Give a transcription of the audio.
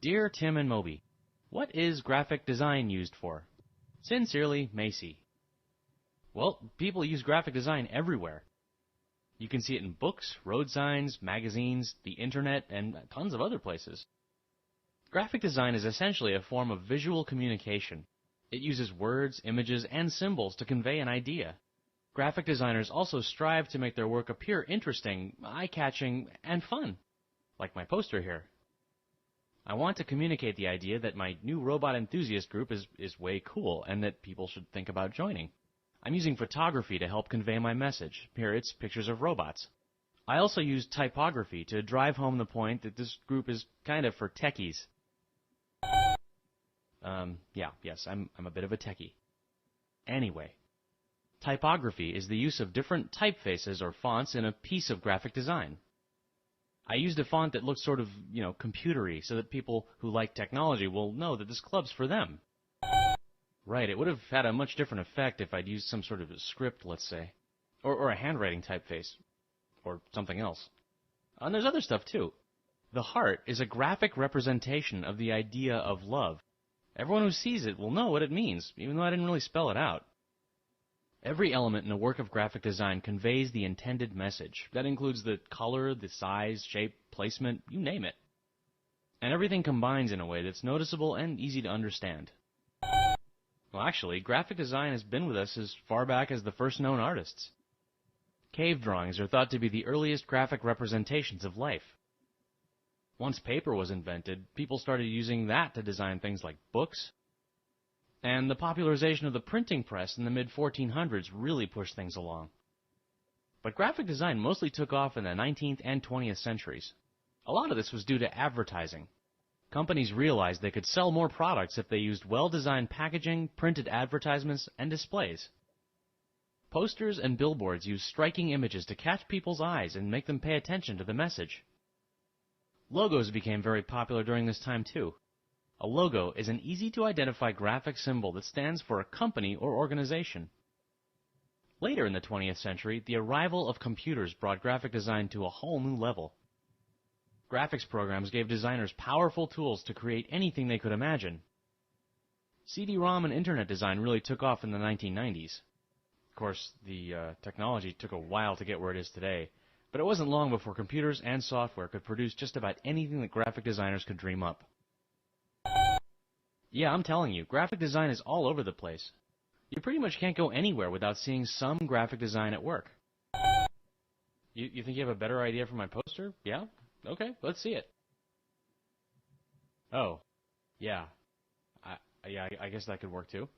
Dear Tim and Moby, what is graphic design used for? Sincerely, Macy. Well, people use graphic design everywhere. You can see it in books, road signs, magazines, the internet, and tons of other places. Graphic design is essentially a form of visual communication. It uses words, images, and symbols to convey an idea. Graphic designers also strive to make their work appear interesting, eye-catching, and fun, like my poster here. I want to communicate the idea that my new robot enthusiast group is way cool and that people should think about joining. I'm using photography to help convey my message. Here it's pictures of robots. I also use typography to drive home the point that this group is kind of for techies. Yes, I'm a bit of a techie. Anyway, typography is the use of different typefaces or fonts in a piece of graphic design. I used a font that looks sort of, computery so that people who like technology will know that this club's for them. Right, it would have had a much different effect if I'd used some sort of a script, let's say. Or a handwriting typeface. Or something else. And there's other stuff, too. The heart is a graphic representation of the idea of love. Everyone who sees it will know what it means, even though I didn't really spell it out. Every element in a work of graphic design conveys the intended message. That includes the color, the size, shape, placement, you name it. And everything combines in a way that's noticeable and easy to understand. Well, actually, graphic design has been with us as far back as the first known artists. Cave drawings are thought to be the earliest graphic representations of life. Once paper was invented, people started using that to design things like books. And the popularization of the printing press in the mid-1400s really pushed things along. But graphic design mostly took off in the 19th and 20th centuries. A lot of this was due to advertising. Companies realized they could sell more products if they used well-designed packaging, printed advertisements, and displays. Posters and billboards used striking images to catch people's eyes and make them pay attention to the message. Logos became very popular during this time too. A logo is an easy-to-identify graphic symbol that stands for a company or organization. Later in the 20th century, the arrival of computers brought graphic design to a whole new level. Graphics programs gave designers powerful tools to create anything they could imagine. CD-ROM and Internet design really took off in the 1990s. Of course, the technology took a while to get where it is today, but it wasn't long before computers and software could produce just about anything that graphic designers could dream up. Yeah, I'm telling you, graphic design is all over the place. You pretty much can't go anywhere without seeing some graphic design at work. You think you have a better idea for my poster? Yeah? Okay, let's see it. Oh, yeah. I guess that could work too.